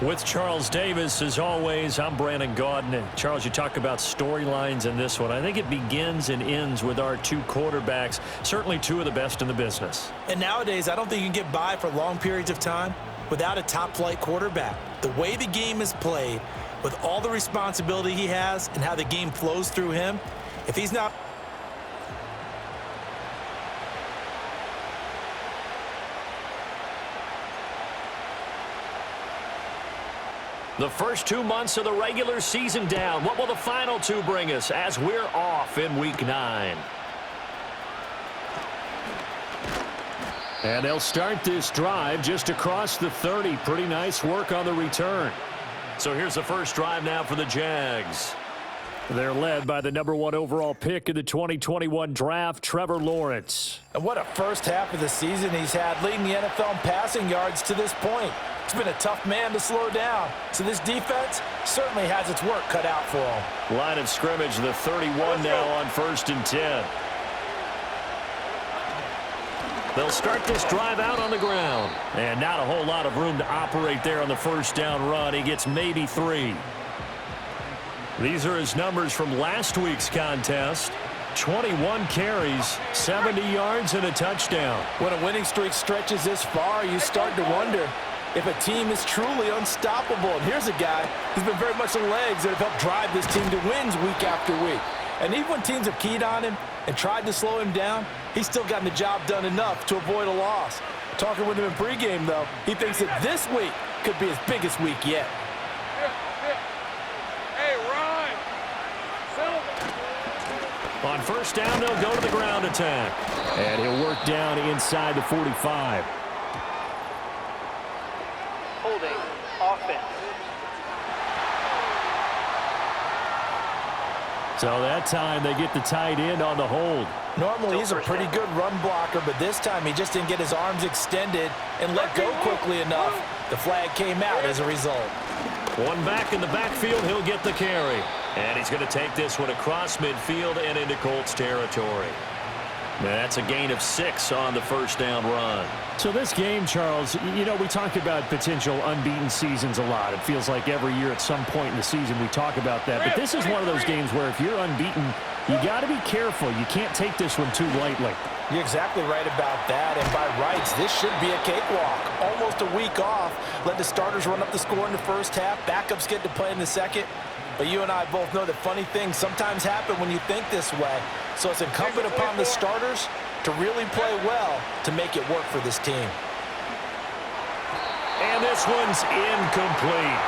With Charles Davis, as always, I'm Brandon Gaudin. And Charles, you talk about storylines in this one. I think it begins and ends with our two quarterbacks, certainly two of the best in the business. And nowadays, I don't think you can get by for long periods of time without a top-flight quarterback. The way the game is played, with all the responsibility he has and how the game flows through him, if he's not... The first 2 months of the regular season down. What will the final two bring us as we're off in Week 9? And they'll start this drive just across the 30. Pretty nice work on the return. So here's the first drive now for the Jags. They're led by the #1 overall pick in the 2021 draft, Trevor Lawrence. And what a first half of the season he's had, leading the NFL in passing yards to this point. He's been a tough man to slow down. So this defense certainly has its work cut out for him. Line of scrimmage, the 31 now on 1st and 10. They'll start this drive out on the ground. And not a whole lot of room to operate there on the first down run. He gets maybe 3. These are his numbers from last week's contest. 21 carries, 70 yards, and a touchdown. When a winning streak stretches this far, you start to wonder if a team is truly unstoppable. And here's a guy who's been very much the legs that have helped drive this team to wins week after week. And even when teams have keyed on him and tried to slow him down, he's still gotten the job done enough to avoid a loss. Talking with him in pregame, though, he thinks that this week could be his biggest week yet. On first down, they'll go to the ground attack. And he'll work down inside the 45. Holding offense. So that time they get the tight end on the hold. Normally he's a pretty good run blocker, but this time he just didn't get his arms extended and let go quickly enough. The flag came out as a result. One back in the backfield, he'll get the carry. And he's going to take this one across midfield and into Colts territory. That's a gain of 6 on the first down run. So this game, Charles, you know, we talk about potential unbeaten seasons a lot. It feels like every year at some point in the season we talk about that. But this is one of those games where if you're unbeaten, you got to be careful. You can't take this one too lightly. You're exactly right about that. And by rights, this should be a cakewalk. Almost a week off. Let the starters run up the score in the first half. Backups get to play in the second. But you and I both know that funny things sometimes happen when you think this way. So it's incumbent upon the starters to really play well to make it work for this team. And this one's incomplete.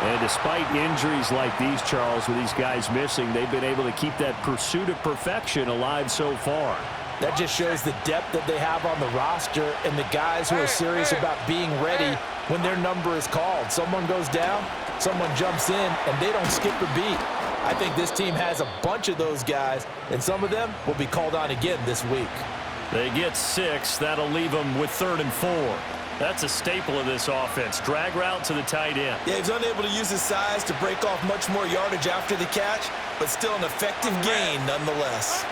And despite injuries like these, Charles, with these guys missing, they've been able to keep that pursuit of perfection alive so far. That just shows the depth that they have on the roster and the guys who are serious about being ready when their number is called. Someone goes down, someone jumps in, and they don't skip a beat. I think this team has a bunch of those guys, and some of them will be called on again this week. They get 6. That'll leave them with 3rd and 4. That's a staple of this offense. Drag route to the tight end. Yeah, he's unable to use his size to break off much more yardage after the catch, but still an effective gain nonetheless.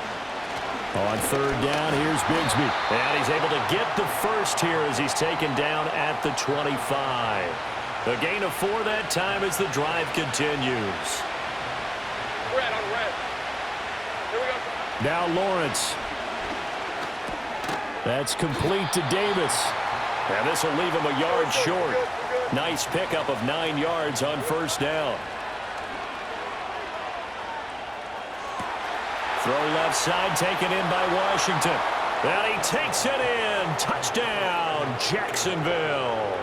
On 3rd down, here's Bigsby. And he's able to get the first here as he's taken down at the 25. A gain of 4 that time as the drive continues. Red on red. Here we go. Now Lawrence. That's complete to Davis. And this will leave him a yard short. Nice pickup of 9 yards on first down. Throw left side, taken in by Washington. And he takes it in. Touchdown, Jacksonville.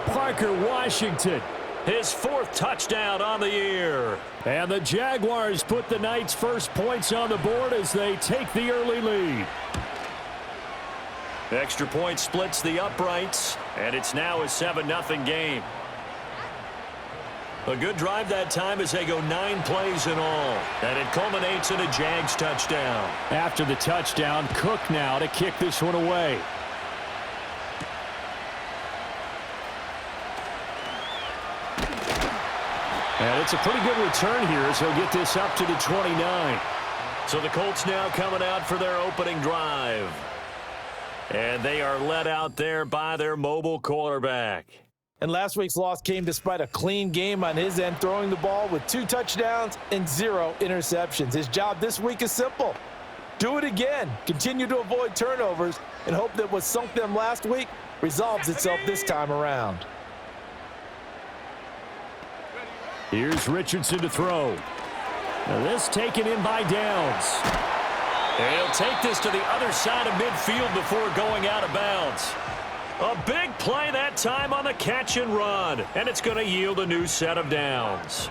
Parker Washington, his 4th touchdown on the year. And the Jaguars put the night's first points on the board as they take the early lead. Extra point splits the uprights, and it's now a 7-0 game. A good drive that time as they go 9 plays in all. And it culminates in a Jags touchdown. After the touchdown, Cook now to kick this one away. And it's a pretty good return here as he'll get this up to the 29. So the Colts now coming out for their opening drive. And they are led out there by their mobile quarterback. And last week's loss came despite a clean game on his end, throwing the ball with 2 touchdowns and 0 interceptions. His job this week is simple. Do it again. Continue to avoid turnovers and hope that what sunk them last week resolves itself this time around. Here's Richardson to throw. Now this taken in by Downs. And he'll take this to the other side of midfield before going out of bounds. A big play that time on the catch and run. And it's going to yield a new set of downs.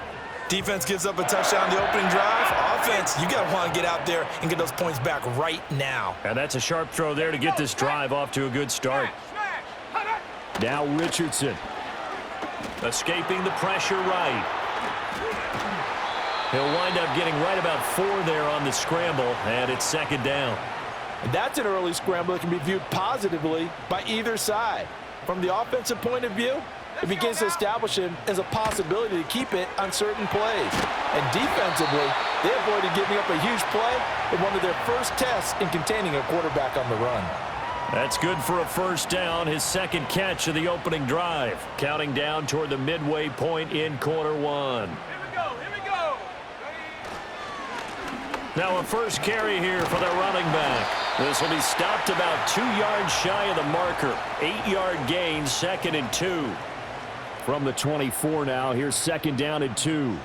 Defense gives up a touchdown the opening drive. Offense, you got to want to get out there and get those points back right now. And that's a sharp throw there to get this drive off to a good start. Now Richardson. Escaping the pressure right. He'll wind up getting right about 4 there on the scramble, and it's second down. And that's an early scramble that can be viewed positively by either side. From the offensive point of view, it begins to establish him as a possibility to keep it on certain plays. And defensively, they avoided giving up a huge play in one of their first tests in containing a quarterback on the run. That's good for a first down, his second catch of the opening drive. Counting down toward the midway point in quarter 1. Now a first carry here for their running back. This will be stopped about 2 yards shy of the marker. 8-yard gain, 2nd and 2. From the 24 now, here's 2nd down and 2.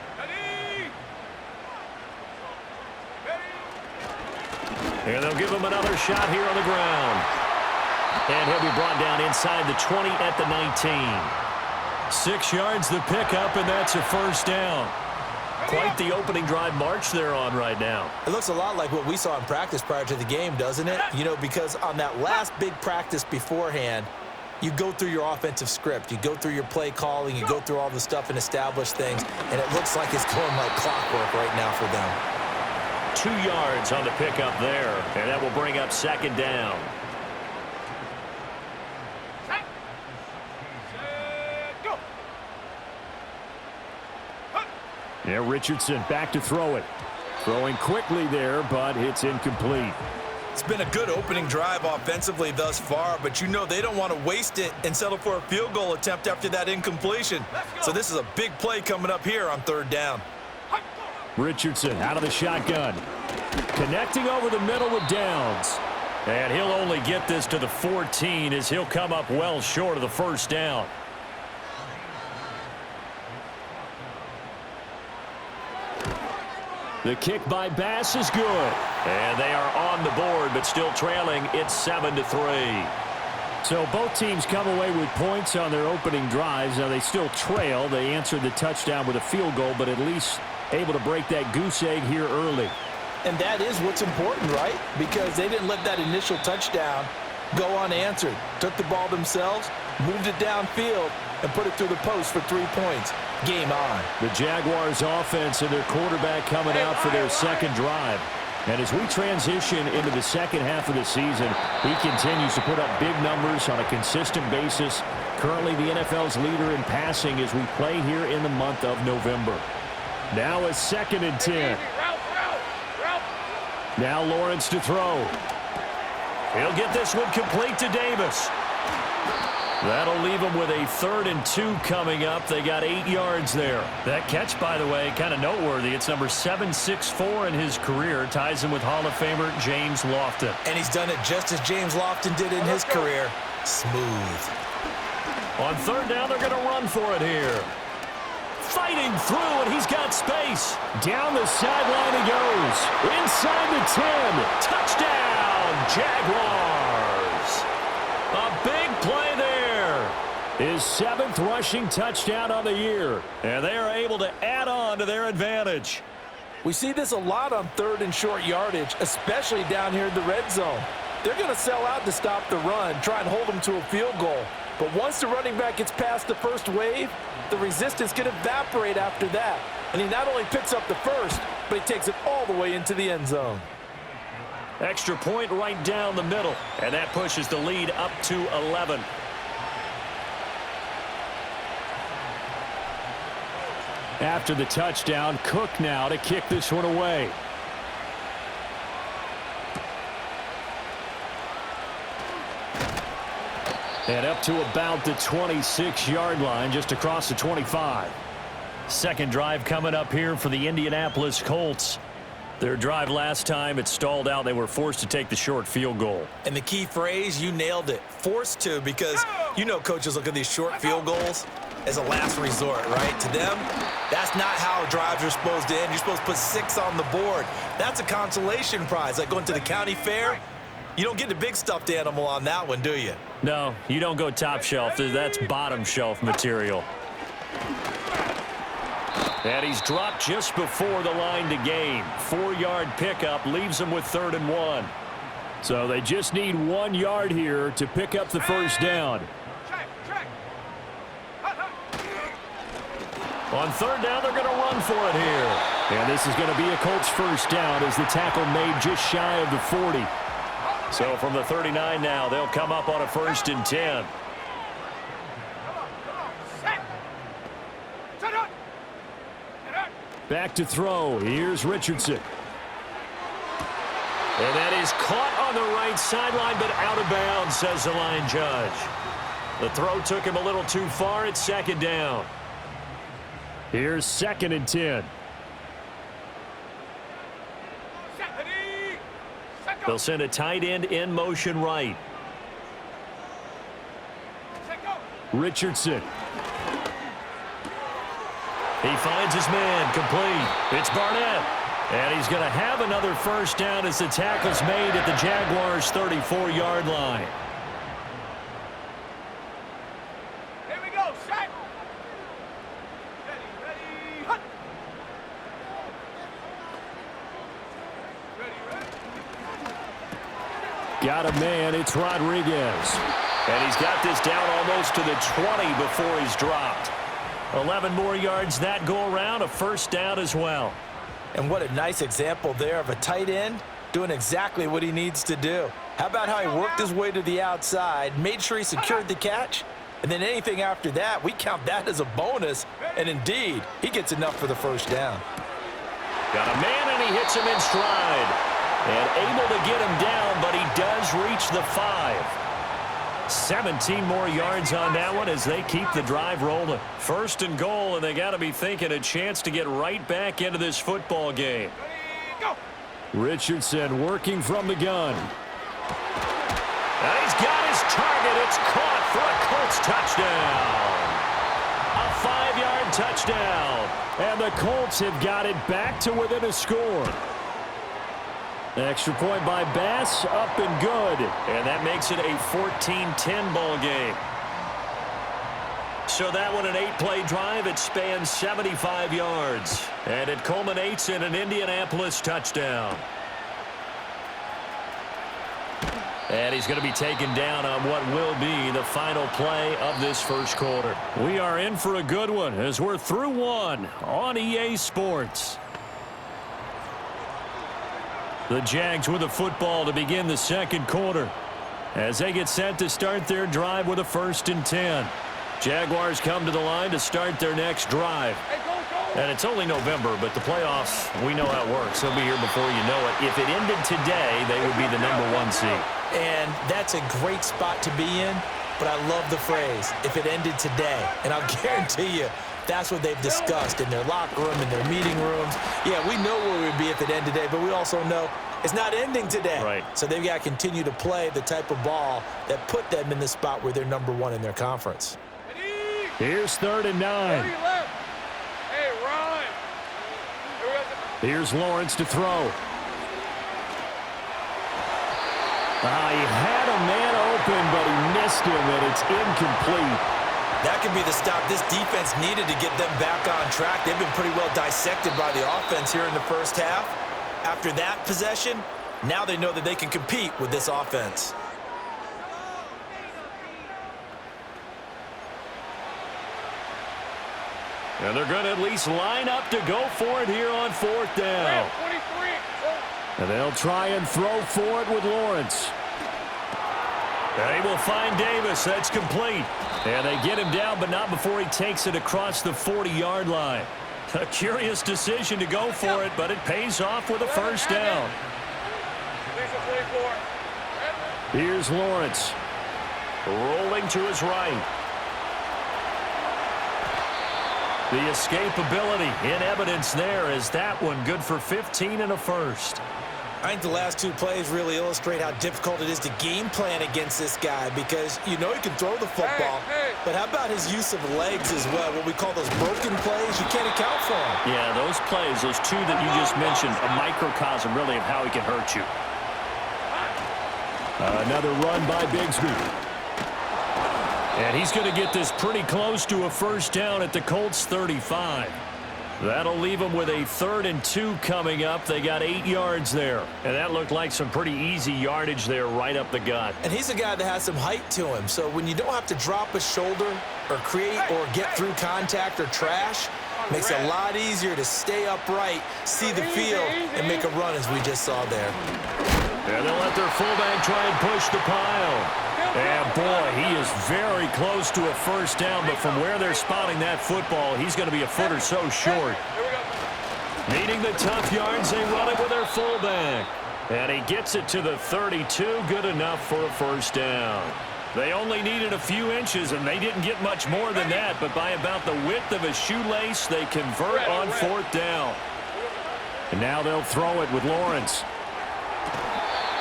And they'll give him another shot here on the ground. And he'll be brought down inside the 20 at the 19. 6 yards the pickup, and that's a first down. Quite the opening drive march they're on right now. It looks a lot like what we saw in practice prior to the game, doesn't it? You know, because on that last big practice beforehand, you go through your offensive script. You go through your play calling. You go through all the stuff and establish things. And it looks like it's going like clockwork right now for them. 2 yards on the pickup there. And that will bring up 2nd down. Yeah, Richardson back to throw it. Throwing quickly there, but it's incomplete. It's been a good opening drive offensively thus far, but you know they don't want to waste it and settle for a field goal attempt after that incompletion. So this is a big play coming up here on 3rd down. Richardson out of the shotgun. Connecting over the middle with Downs. And he'll only get this to the 14 as he'll come up well short of the first down. The kick by Bass is good. And they are on the board, but still trailing. It's 7-3. So both teams come away with points on their opening drives. Now they still trail. They answered the touchdown with a field goal, but at least able to break that goose egg here early. And that is what's important, right? Because they didn't let that initial touchdown go unanswered. Took the ball themselves, moved it downfield, and put it through the post for 3 points. Game on. The Jaguars offense and their quarterback coming out for their second drive. And as we transition into the second half of the season, he continues to put up big numbers on a consistent basis. Currently the NFL's leader in passing as we play here in the month of November. Now a 2nd and 10. Now Lawrence to throw. He'll get this one complete to Davis. That'll leave them with a 3rd and 2 coming up. They got 8 yards there. That catch, by the way, kind of noteworthy. It's number 764 in his career. Ties him with Hall of Famer James Lofton. And he's done it just as James Lofton did in his career. Smooth. On 3rd down, they're going to run for it here. Fighting through, and he's got space. Down the sideline he goes. Inside the 10. Touchdown, Jaguars. A big play there. His 7th rushing touchdown on the year. And they are able to add on to their advantage. We see this a lot on 3rd and short yardage, especially down here in the red zone. They're going to sell out to stop the run, try and hold them to a field goal. But once the running back gets past the first wave, the resistance can evaporate after that. And he not only picks up the first, but he takes it all the way into the end zone. Extra point right down the middle. And that pushes the lead up to 11. After the touchdown, Cook now to kick this one away. And up to about the 26-yard line, just across the 25. Second drive coming up here for the Indianapolis Colts. Their drive last time, it stalled out. They were forced to take the short field goal. And the key phrase, you nailed it, forced to, because you know coaches look at these short field goals as a last resort, right? To them, that's not how drives are supposed to end. You're supposed to put 6 on the board. That's a consolation prize, like going to the county fair. You don't get the big stuffed animal on that one, do you? No, you don't go top shelf. That's bottom shelf material. And he's dropped just before the line to gain. 4-yard pickup leaves him with 3rd and 1. So they just need 1 yard here to pick up the first down. On 3rd down, they're going to run for it here. And this is going to be a Colts first down as the tackle made just shy of the 40. So from the 39 now, they'll come up on a 1st and 10. Back to throw. Here's Richardson. And that is caught on the right sideline, but out of bounds, says the line judge. The throw took him a little too far. It's 2nd down. Here's 2nd and 10. They'll send a tight end in motion right. Richardson. He finds his man, complete. It's Barnett. And he's going to have another first down as the tackle's made at the Jaguars' 34-yard line. Here we go, set. Ready, Got a man, it's Rodriguez. And he's got this down almost to the 20 before he's dropped. 11 more yards that go around, a first down as well. And what a nice example there of a tight end doing exactly what he needs to do. How about how he worked his way to the outside, made sure he secured the catch, and then anything after that, we count that as a bonus. And indeed, he gets enough for the first down. Got a man, and he hits him in stride. And able to get him down, but he does reach the 5. 17 more yards on that one as they keep the drive rolling. 1st and goal, and they got to be thinking a chance to get right back into this football game. Richardson working from the gun. And he's got his target. It's caught for a Colts touchdown. A 5-yard touchdown. And the Colts have got it back to within a score. Extra point by Bass, up and good. And that makes it a 14-10 ball game. So that one, an 8-play drive. It spans 75 yards. And it culminates in an Indianapolis touchdown. And he's going to be taken down on what will be the final play of this first quarter. We are in for a good one as we're through one on EA Sports. The Jags with the football to begin the second quarter as they get set to start their drive with a 1st and 10. Jaguars come to the line to start their next drive. And it's only November, but the playoffs, we know how it works. They'll be here before you know it. If it ended today, they would be the #1 seed. And that's a great spot to be in, but I love the phrase, if it ended today. And I'll guarantee you, that's what they've discussed in their locker room, in their meeting rooms. Yeah, we know where we'd be if it ended today, but we also know it's not ending today. Right. So they've got to continue to play the type of ball that put them in the spot where they're #1 in their conference. Here's 3rd and 9. Hey, Ron. Here's Lawrence to throw. He had a man open, but he missed him, and it's incomplete. That could be the stop this defense needed to get them back on track. They've been pretty well dissected by the offense here in the first half. After that possession, now they know that they can compete with this offense. And they're going to at least line up to go for it here on 4th down. 23. And they'll try and throw for it with Lawrence. And he will find Davis. That's complete. And they get him down, but not before he takes it across the 40-yard line. A curious decision to go for it, but it pays off with a first down. Here's Lawrence. Rolling to his right. The escapability in evidence there as that one good for 15 and a first. I think the last two plays really illustrate how difficult it is to game plan against this guy because you know he can throw the football, but how about his use of legs as well? What we call those broken plays, you can't account for them. Yeah, those plays, those two that you just mentioned, a microcosm really of how he can hurt you. Another run by Bigsby. And he's going to get this pretty close to a first down at the Colts 35. That'll leave them with a 3rd and 2 coming up. They got 8 yards there. And that looked like some pretty easy yardage there right up the gut. And he's a guy that has some height to him. So when you don't have to drop a shoulder or create or get through contact or trash, makes it a lot easier to stay upright, see the field, and make a run as we just saw there. And they'll let their fullback try and push the pile. And, boy, he is very close to a first down, but from where they're spotting that football, he's going to be a foot or so short. Needing the tough yards, they run it with their fullback. And he gets it to the 32, good enough for a first down. They only needed a few inches, and they didn't get much more than that, but by about the width of a shoelace, they convert on 4th down. And now they'll throw it with Lawrence.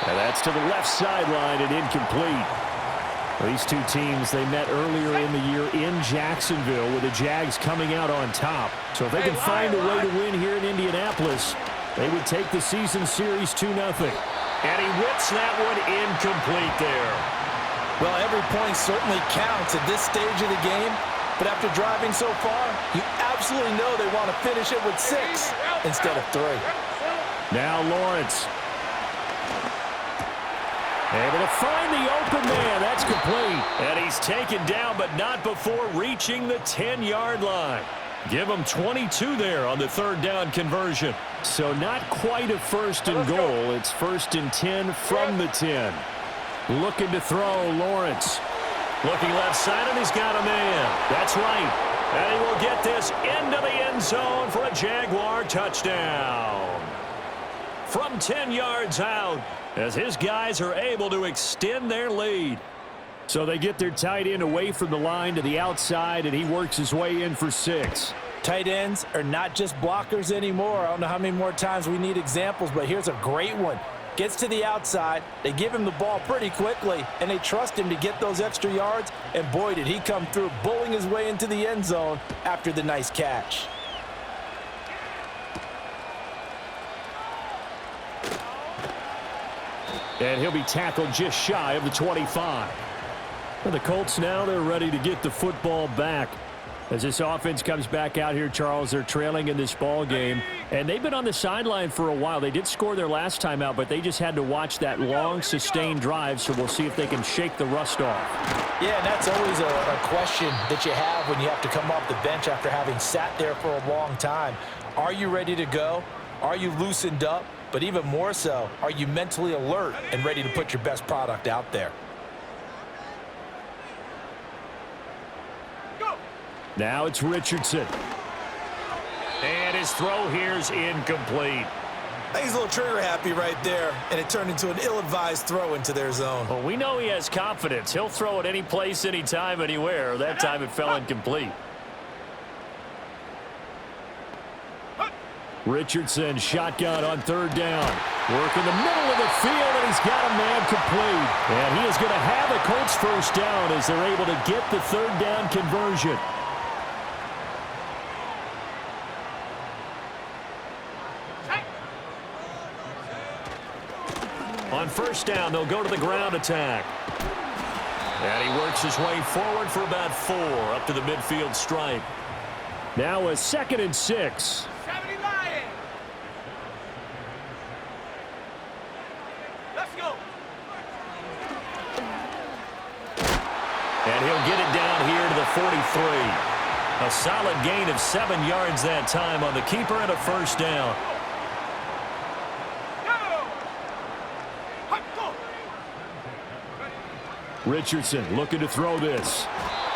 And that's to the left sideline and incomplete. These two teams, they met earlier in the year in Jacksonville with the Jags coming out on top. So if they can find a way to win here in Indianapolis, they would take the season series 2-0. And he whips that one incomplete there. Well, every point certainly counts at this stage of the game. But after driving so far, you absolutely know they want to finish it with 6 instead of 3. Now Lawrence. Able to find the open man. That's complete. And he's taken down, but not before reaching the 10-yard line. Give him 22 there on the 3rd down conversion. So not quite a 1st and goal. It's 1st and 10 from the 10. Looking to throw, Lawrence. Looking left side, and he's got a man. That's right. And he will get this into the end zone for a Jaguar touchdown. From 10 yards out, as his guys are able to extend their lead. So they get their tight end away from the line to the outside, and he works his way in for 6. Tight ends are not just blockers anymore. I don't know how many more times we need examples, but here's a great one. Gets to the outside, they give him the ball pretty quickly, and they trust him to get those extra yards, and boy, did he come through, bulling his way into the end zone after the nice catch. And he'll be tackled just shy of the 25. For the Colts now, they're ready to get the football back. As this offense comes back out here, Charles, they're trailing in this ball game. And they've been on the sideline for a while. They did score their last time out, but they just had to watch that long, sustained drive, so we'll see if they can shake the rust off. Yeah, and that's always a question that you have when you have to come off the bench after having sat there for a long time. Are you ready to go? Are you loosened up? But even more so, are you mentally alert and ready to put your best product out there? Go. Now it's Richardson. And his throw here's incomplete. I think he's a little trigger happy right there, and it turned into an ill-advised throw into their zone. Well, we know he has confidence. He'll throw it any place, anytime, anywhere. That time it fell incomplete. Richardson shotgun on 3rd down. Work in the middle of the field, and he's got a man complete. And he is going to have a Colts first down as they're able to get the 3rd down conversion. On 1st down, they'll go to the ground attack. And he works his way forward for about 4 up to the midfield stripe. Now a 2nd and 6. And he'll get it down here to the 43. A solid gain of 7 yards that time on the keeper and a first down. Richardson looking to throw this.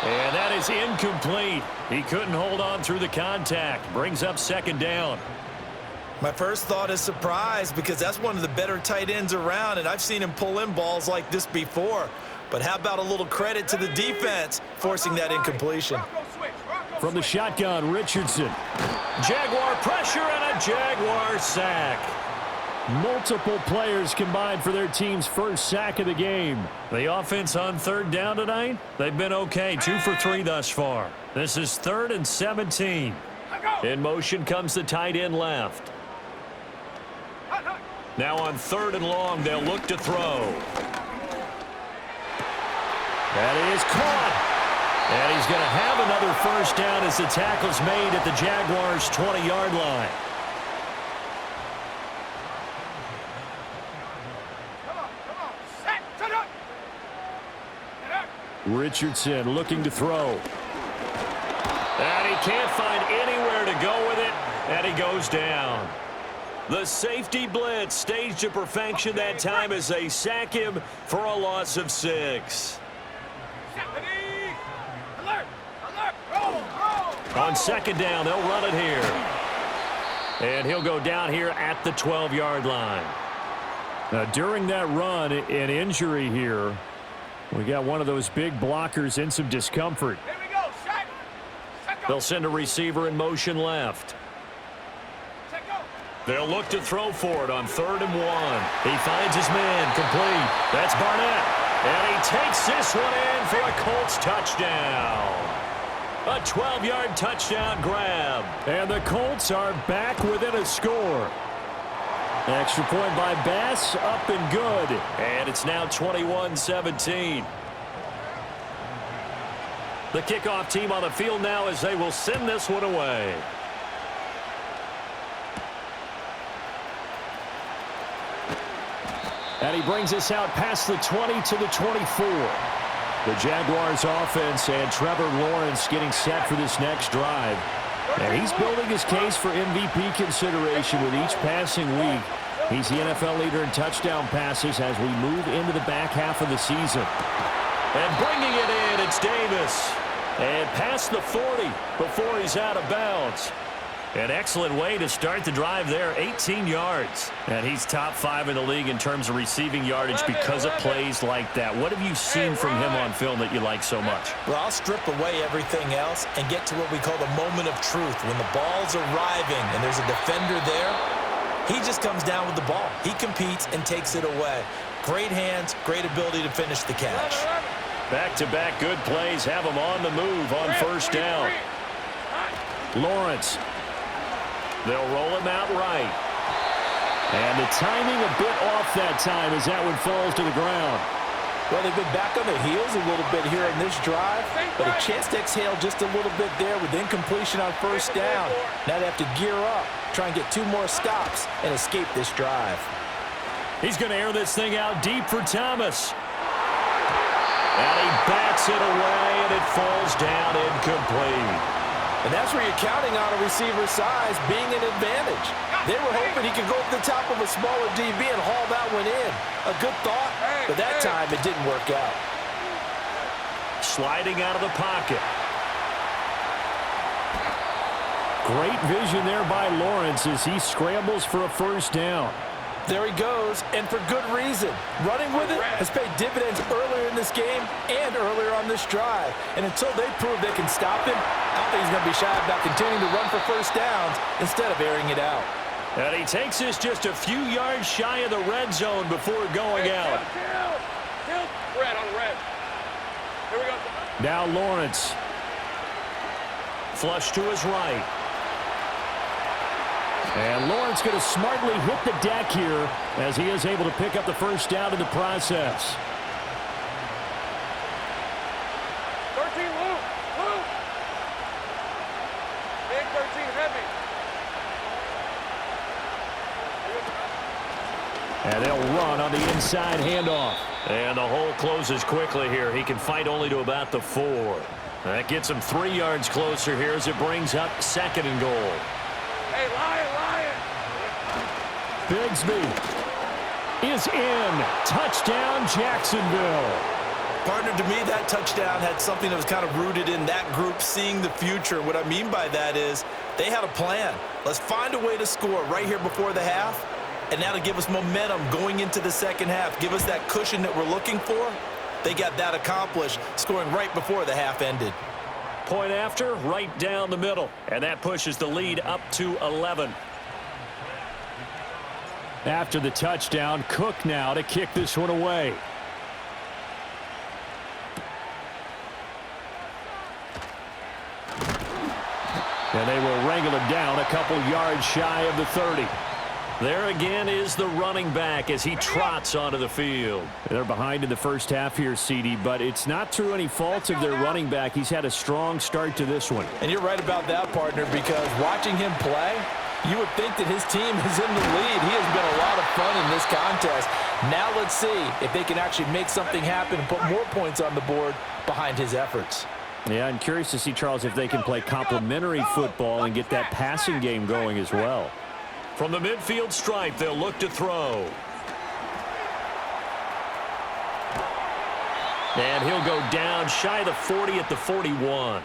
And that is incomplete. He couldn't hold on through the contact. Brings up 2nd down. My first thought is surprise because that's one of the better tight ends around, and I've seen him pull in balls like this before. But how about a little credit to the defense forcing that incompletion? From the shotgun, Richardson. Jaguar pressure and a Jaguar sack. Multiple players combined for their team's first sack of the game. The offense on third down tonight, they've been okay. 2 for 3 thus far. This is 3rd and 17. In motion comes the tight end left. Now on 3rd and long, they'll look to throw. That is caught. And he's going to have another first down as the tackle's made at the Jaguars' 20-yard line. Richardson looking to throw. And he can't find anywhere to go with it, and he goes down. The safety blitz staged to perfection that time as they sack him for a loss of 6. On 2nd down, they'll run it here. And he'll go down here at the 12-yard line. Now, during that run, an injury here. We got one of those big blockers in some discomfort. Here we go, set. They'll send a receiver in motion left. They'll look to throw for it on 3rd and 1. He finds his man complete. That's Barnett. And he takes this one in for a Colts touchdown. A 12-yard touchdown grab. And the Colts are back within a score. Extra point by Bass, up and good. And it's now 21-17. The kickoff team on the field now as they will send this one away. And he brings us out past the 20 to the 24. The Jaguars offense and Trevor Lawrence getting set for this next drive. And he's building his case for MVP consideration with each passing week. He's the NFL leader in touchdown passes as we move into the back half of the season. And bringing it in, it's Davis. And past the 40 before he's out of bounds. An excellent way to start the drive there, 18 yards. And he's top 5 in the league in terms of receiving yardage because of plays like that. What have you seen from him on film that you like so much? Well, I'll strip away everything else and get to what we call the moment of truth. When the ball's arriving and there's a defender there, he just comes down with the ball. He competes and takes it away. Great hands, great ability to finish the catch. Back-to-back good plays have him on the move on 1st down. Lawrence. They'll roll him out right. And the timing a bit off that time as that one falls to the ground. Well, they've been back on their heels a little bit here in this drive, but a chance to exhale just a little bit there with incompletion on 1st down. Now they have to gear up, try and get 2 more stops and escape this drive. He's going to air this thing out deep for Thomas. And he bats it away, and it falls down incomplete. And that's where you're counting on a receiver's size being an advantage. They were hoping he could go up the top of a smaller DB and haul that one in. A good thought, but that time it didn't work out. Sliding out of the pocket. Great vision there by Lawrence as he scrambles for a 1st down. There he goes, and for good reason. Running with it has paid dividends earlier in this game and earlier on this drive. And until they prove they can stop him, I don't think he's going to be shy about continuing to run for 1st downs instead of airing it out. And he takes this just a few yards shy of the red zone before going out. Red on red. Here we go. Now Lawrence. Flush to his right. And Lawrence going to smartly hit the deck here as he is able to pick up the 1st down in the process. 13, Luke. Big 13, heavy. And they'll run on the inside handoff. And the hole closes quickly here. He can fight only to about the 4. That gets him 3 yards closer here as it brings up 2nd and goal. Hey, Lion. Bigsby is in. Touchdown, Jacksonville. Partner, to me, that touchdown had something that was kind of rooted in that group seeing the future. What I mean by that is they had a plan. Let's find a way to score right here before the half, and now to give us momentum going into the 2nd half, give us that cushion that we're looking for. they got that accomplished, scoring right before the half ended. Point after, right down the middle. And that pushes the lead up to 11. After the touchdown, Cook now to kick this one away. And they will wrangle him down a couple yards shy of the 30. There again is the running back as he trots onto the field. They're behind in the first half here, CD, but it's not through any fault of their running back. He's had a strong start to this one. And you're right about that, partner, because watching him play, you would think that his team is in the lead. He has been a lot of fun in this contest. Now let's see if they can actually make something happen and put more points on the board behind his efforts. Yeah, I'm curious to see, Charles, if they can play complementary football and get that passing game going as well. From the midfield stripe, they'll look to throw. And he'll go down shy of the 40 at the 41.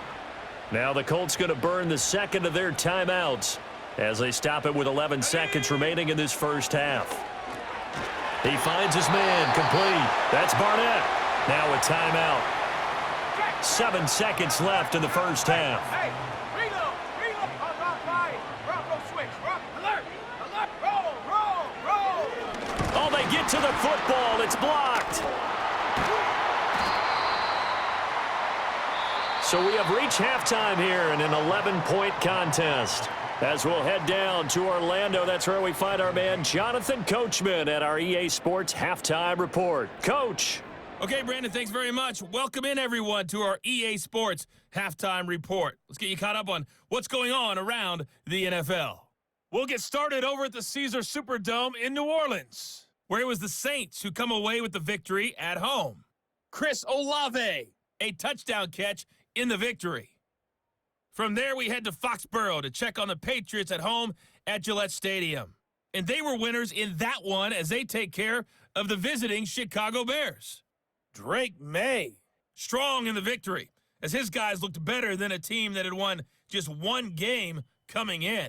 Now the Colts going to burn the second of their timeouts as they stop it with 11 seconds remaining in this first half. He finds his man complete. That's Barnett. Now a timeout. 7 seconds left in the first half. Hey, reload, Bronco switch, alert, roll. Oh, they get to the football. It's blocked. So we have reached halftime here in an 11-point contest. As we'll head down to Orlando, that's where we find our man Jonathan Coachman at our EA Sports Halftime Report. Coach. Okay, Brandon, thanks very much. Welcome in, everyone, to our EA Sports Halftime Report. Let's get you caught up on what's going on around the NFL. We'll get started over at the Caesars Superdome in New Orleans, where it was the Saints who come away with the victory at home. Chris Olave, a touchdown catch in the victory. From there, we head to Foxborough to check on the Patriots at home at Gillette Stadium. And they were winners in that one as they take care of the visiting Chicago Bears. Drake May, strong in the victory, as his guys looked better than a team that had won just one game coming in.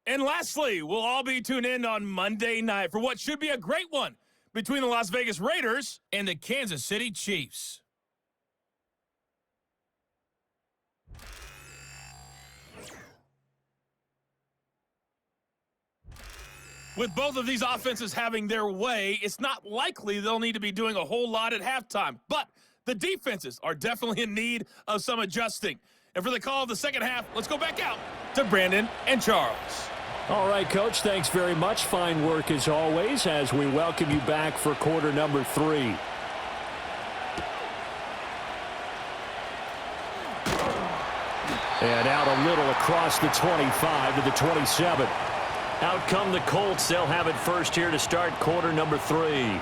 And lastly, we'll all be tuned in on Monday night for what should be a great one between the Las Vegas Raiders and the Kansas City Chiefs. With both of these offenses having their way, it's not likely they'll need to be doing a whole lot at halftime. But the defenses are definitely in need of some adjusting. And for the call of the second half, let's go back out to Brandon and Charles. All right, Coach, thanks very much. Fine work as always as we welcome you back for quarter number 3. And out a little across the 25 to the 27. Out come the Colts. They'll have it first here to start quarter number 3.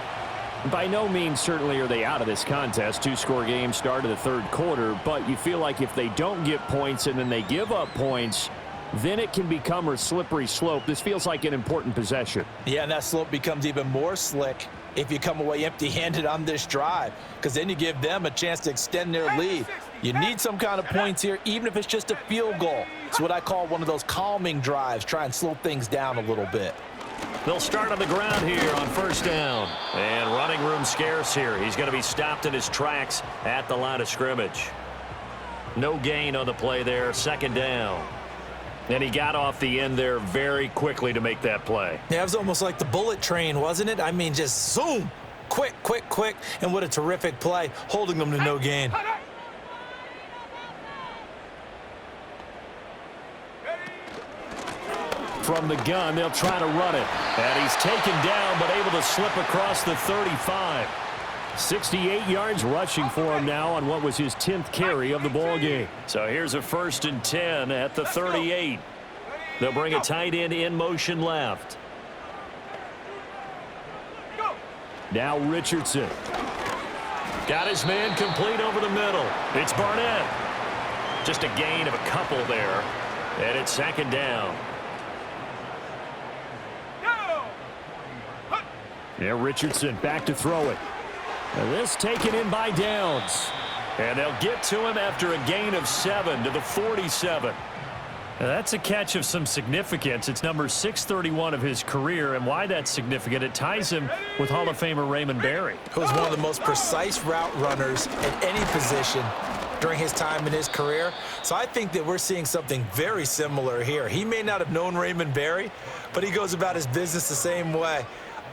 By no means certainly are they out of this contest. 2-score game start of the third quarter, but you feel like if they don't get points and then they give up points, then it can become a slippery slope. This feels like an important possession. Yeah, and that slope becomes even more slick if you come away empty-handed on this drive, because then you give them a chance to extend their lead. You need some kind of points here, even if it's just a field goal. It's what I call one of those calming drives. Try and slow things down a little bit. They'll start on the ground here on first down. And running room scarce here. He's going to be stopped in his tracks at the line of scrimmage. No gain on the play there. Second down. And he got off the end there very quickly to make that play. Yeah, it was almost like the bullet train, wasn't it? I mean, just zoom. Quick. And what a terrific play, holding them to no gain. From the gun, they'll try to run it. And he's taken down, but able to slip across the 35. 68 yards rushing for him now on what was his 10th carry of the ball game. So here's a 1st and 10 at the 38. They'll bring a tight end in motion left. Now Richardson. Got his man complete over the middle. It's Barnett. Just a gain of a couple there. And it's second down. Yeah, Richardson back to throw it. And this taken in by Downs. And they'll get to him after a gain of 7 to the 47. That's a catch of some significance. It's number 631 of his career, and why that's significant, it ties him with Hall of Famer Raymond Berry. Who was one of the most precise route runners at any position during his time in his career. So I think that we're seeing something very similar here. He may not have known Raymond Berry, but he goes about his business the same way.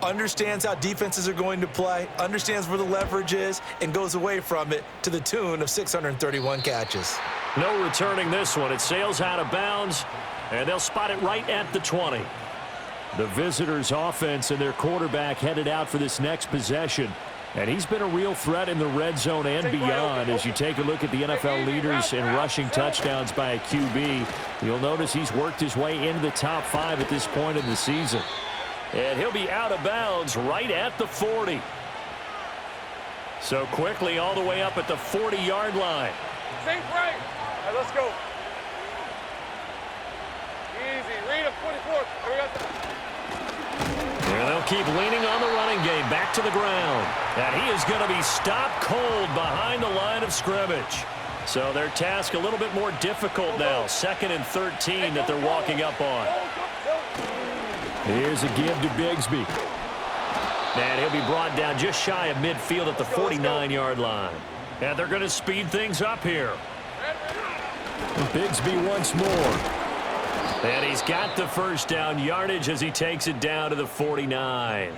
Understands how defenses are going to play, understands where the leverage is, and goes away from it to the tune of 631 catches. No returning this one. It sails out of bounds, and they'll spot it right at the 20. The visitors' offense and their quarterback headed out for this next possession. And he's been a real threat in the red zone and beyond. As you take a look at the NFL leaders in rushing touchdowns by a QB, you'll notice he's worked his way into the top 5 at this point in the season. And he'll be out of bounds right at the 40. So quickly all the way up at the 40-yard line. Think right. All right, let's go. Easy. Read him, 24. Here we go. And they'll keep leaning on the running game back to the ground. And he is going to be stopped cold behind the line of scrimmage. So their task a little bit more difficult now. 2nd and 13 that they're walking up on. Here's a give to Bigsby. And he'll be brought down just shy of midfield at the 49-yard line. And they're going to speed things up here. Bigsby once more. And he's got the first down yardage as he takes it down to the 49.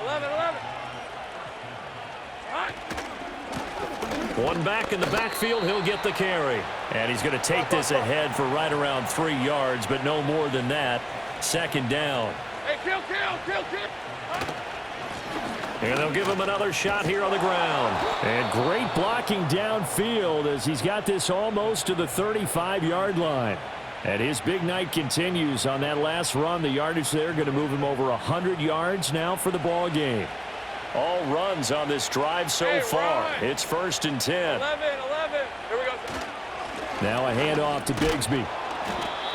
11. One back in the backfield, he'll get the carry. And he's going to take this ahead for right around 3 yards, but no more than that. 2nd down. Hey, kill. And they'll give him another shot here on the ground. And great blocking downfield as he's got this almost to the 35-yard line. And his big night continues on that last run. The yardage there going to move him over 100 yards now for the ball game. All runs on this drive so far. It's 1st and 10. 11. Here we go. Now a handoff to Bigsby.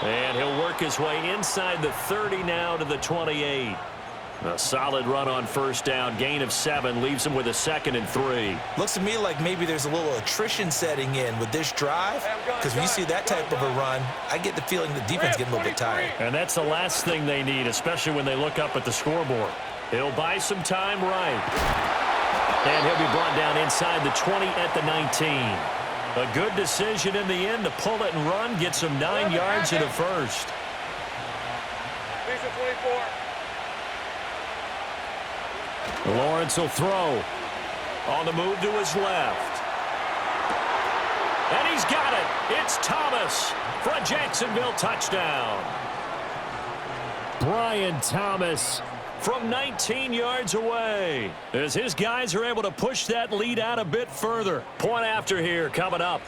And he'll work his way inside the 30 now to the 28. A solid run on 1st down. Gain of 7 leaves him with a 2nd and 3. Looks to me like maybe there's a little attrition setting in with this drive, because when you see that type of a run, I get the feeling the defense getting a little bit tired. And that's the last thing they need, especially when they look up at the scoreboard. He'll buy some time right. And he'll be brought down inside the 20 at the 19. A good decision in the end to pull it and run, gets him 9 yards in the first. Piece of 24. Lawrence will throw. On the move to his left. And he's got it. It's Thomas for a Jacksonville touchdown. Brian Thomas from 19 yards away, as his guys are able to push that lead out a bit further. Point after here coming up.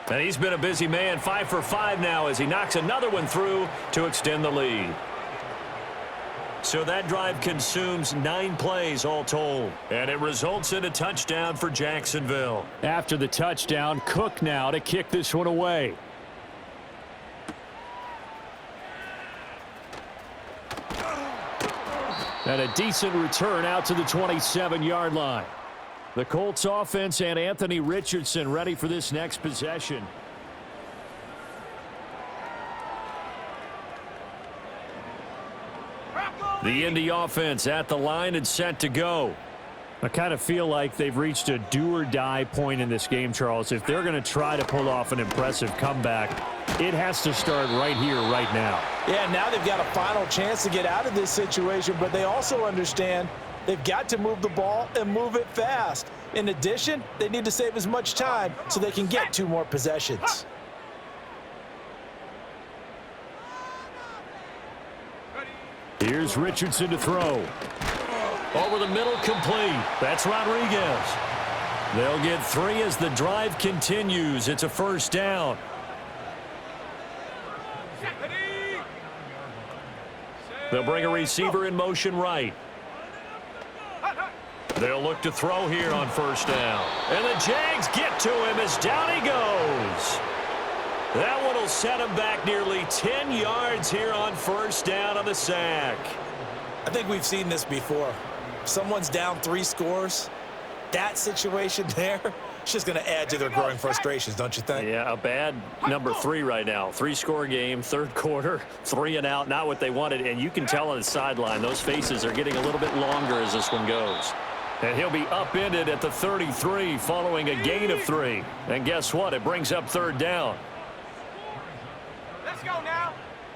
And he's been a busy man, 5 for 5 now as he knocks another one through to extend the lead. So that drive consumes 9 plays all told, and it results in a touchdown for Jacksonville. After the touchdown, Cook now to kick this one away. And a decent return out to the 27-yard line. The Colts offense and Anthony Richardson ready for this next possession. The Indy offense at the line and set to go. I kind of feel like they've reached a do-or-die point in this game, Charles. If they're going to try to pull off an impressive comeback, it has to start right here, right now. Yeah, now they've got a final chance to get out of this situation, but they also understand they've got to move the ball and move it fast. In addition, they need to save as much time so they can get 2 more possessions. Here's Richardson to throw. Over the middle, complete. That's Rodriguez. They'll get 3 as the drive continues. It's a 1st down. They'll bring a receiver in motion right. They'll look to throw here on 1st down. And the Jags get to him as down he goes. That one will set him back nearly 10 yards here on 1st down on the sack. I think we've seen this before. If someone's down 3 scores, that situation there, it's just going to add to their growing frustrations, don't you think? Yeah, a bad number 3 right now. 3-score game, third quarter, 3 and out, not what they wanted. And you can tell on the sideline, those faces are getting a little bit longer as this one goes. And he'll be upended at the 33 following a gain of 3. And guess what? It brings up third down. Let's go now.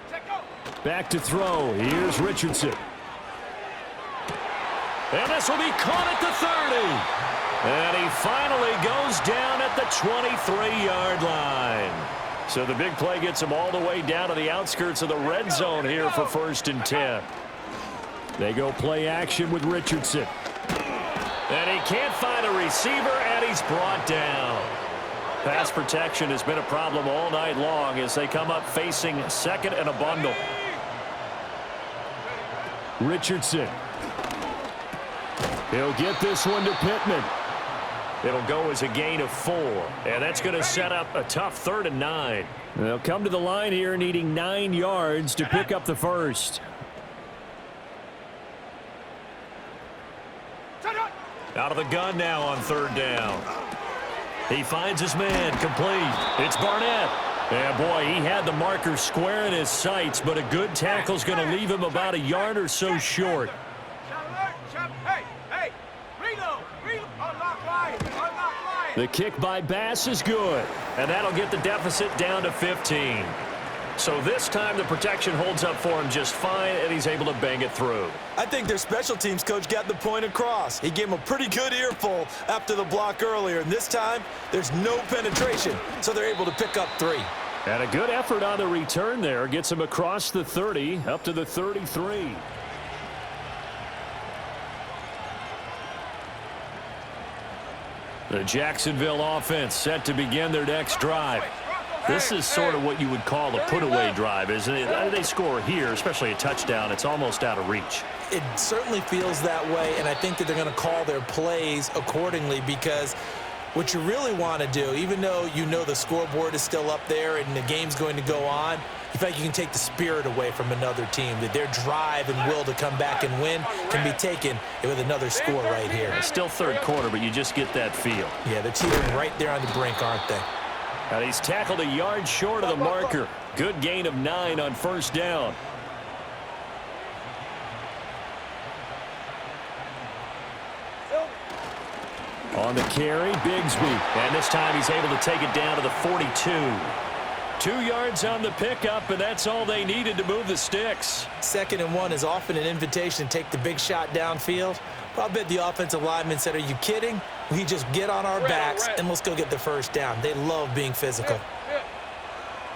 Check go. Back to throw. Here's Richardson. And this will be caught at the 30. And he finally goes down at the 23-yard line. So the big play gets him all the way down to the outskirts of the red zone here for 1st and 10. They go play action with Richardson. And he can't find a receiver, and he's brought down. Pass protection has been a problem all night long as they come up facing second and a bundle. Richardson. He'll get this one to Pittman. It'll go as a gain of 4, and that's going to set up a tough 3rd and 9. They'll come to the line here needing 9 yards to pick up the first. Out of the gun now on 3rd down. He finds his man, complete. It's Barnett. Yeah, boy, he had the marker square in his sights, but a good tackle's going to leave him about a yard or so short. Hey, reload. Unlock line. The kick by Bass is good. And that'll get the deficit down to 15. So this time the protection holds up for him just fine, and he's able to bang it through. I think their special teams coach got the point across. He gave him a pretty good earful after the block earlier, and this time there's no penetration, so they're able to pick up 3. And a good effort on the return there. Gets him across the 30, up to the 33. The Jacksonville offense set to begin their next drive. This is sort of what you would call a put-away drive, isn't it? They score here, especially a touchdown. It's almost out of reach. It certainly feels that way, and I think that they're going to call their plays accordingly because what you really want to do, even though you know the scoreboard is still up there and the game's going to go on, you feel like you can take the spirit away from another team, that their drive and will to come back and win can be taken with another score right here. It's still third quarter, but you just get that feel. Yeah, they're teetering right there on the brink, aren't they? And he's tackled a yard short of the marker. Good gain of 9 on 1st down. On the carry, Bigsby. And this time he's able to take it down to the 42. 2 yards on the pickup, and that's all they needed to move the sticks. 2nd and 1 is often an invitation to take the big shot downfield. But I bet the offensive lineman said, are you kidding? We just get on our backs and let's go get the first down. They love being physical.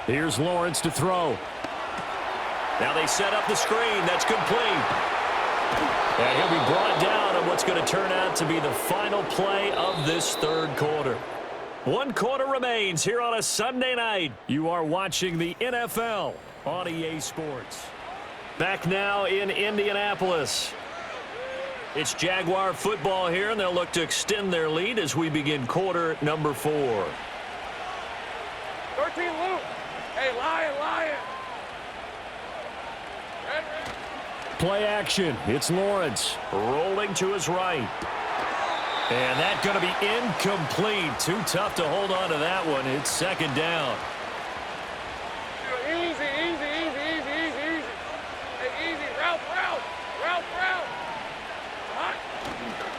Here's Lawrence to throw. Now they set up the screen. That's complete. And he'll be brought down on what's going to turn out to be the final play of this 3rd quarter. 1 quarter remains here on a Sunday night. You are watching the NFL on EA Sports. Back now in Indianapolis. It's Jaguar football here, and they'll look to extend their lead as we begin quarter number 4. 13 Luke. Hey, Lion. Play action. It's Lawrence. Rolling to his right. And that's going to be incomplete. Too tough to hold on to that one. It's 2nd down. Easy. Hey, easy. Route.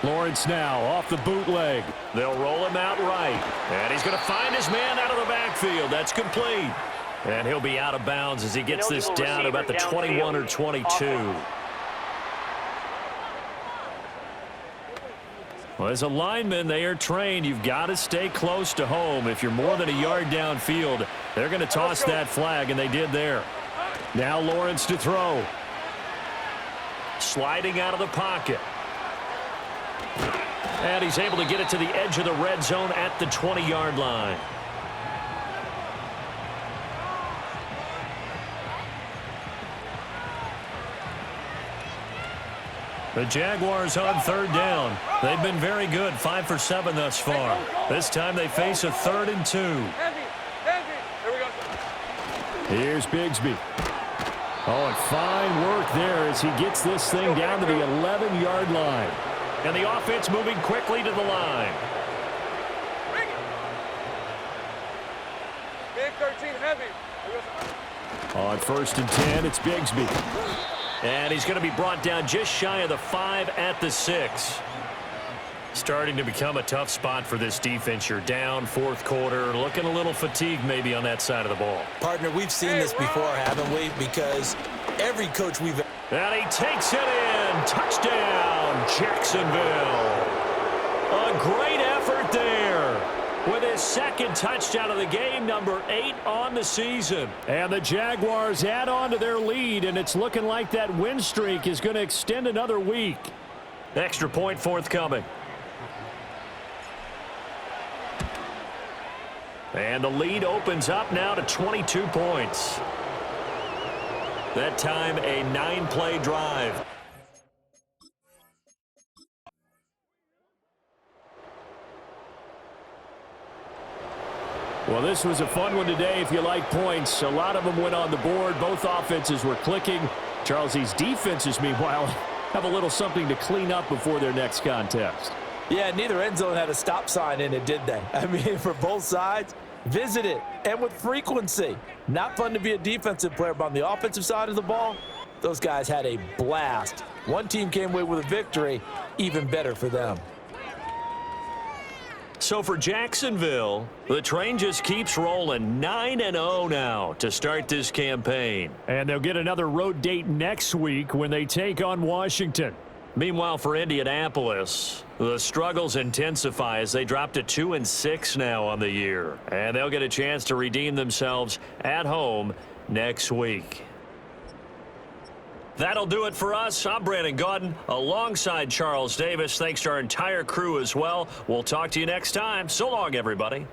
Lawrence now off the bootleg. They'll roll him out right. And he's going to find his man out of the backfield. That's complete. And he'll be out of bounds as he gets this down to about the 21 or 22. Well, as a lineman, they are trained. You've got to stay close to home. If you're more than a yard downfield, they're going to toss that flag, and they did there. Now Lawrence to throw. Sliding out of the pocket. And he's able to get it to the edge of the red zone at the 20-yard line. The Jaguars on 3rd down. They've been very good, 5 for 7 thus far. This time they face a 3rd and 2. Heavy. Here we go. Here's Bigsby. Oh, and fine work there as he gets this thing down to the 11-yard line. And the offense moving quickly to the line. Bring it. Big 13 heavy. On 1st and 10, it's Bigsby. And he's going to be brought down just shy of the 5 at the 6. Starting to become a tough spot for this defense. You're down 4th quarter, looking a little fatigued maybe on that side of the ball. Partner, we've seen this before, haven't we? Because every coach we've... And he takes it in. Touchdown, Jacksonville. A great effort there with his 2nd touchdown of the game, number 8 on the season. And the Jaguars add on to their lead, and it's looking like that win streak is going to extend another week. Extra point forthcoming. And the lead opens up now to 22 points. That time, a 9-play drive. Well, this was a fun one today if you like points. A lot of them went on the board. Both offenses were clicking. Charles, defenses, meanwhile, have a little something to clean up before their next contest. Yeah, neither end zone had a stop sign in it, did they? I mean, for both sides, visit it, and with frequency. Not fun to be a defensive player, but on the offensive side of the ball, those guys had a blast. One team came away with a victory, even better for them. So for Jacksonville, the train just keeps rolling. 9-0 now to start this campaign. And they'll get another road date next week when they take on Washington. Meanwhile, for Indianapolis, the struggles intensify as they drop to 2-6 now on the year. And they'll get a chance to redeem themselves at home next week. That'll do it for us. I'm Brandon Gaudin alongside Charles Davis. Thanks to our entire crew as well. We'll talk to you next time. So long, everybody.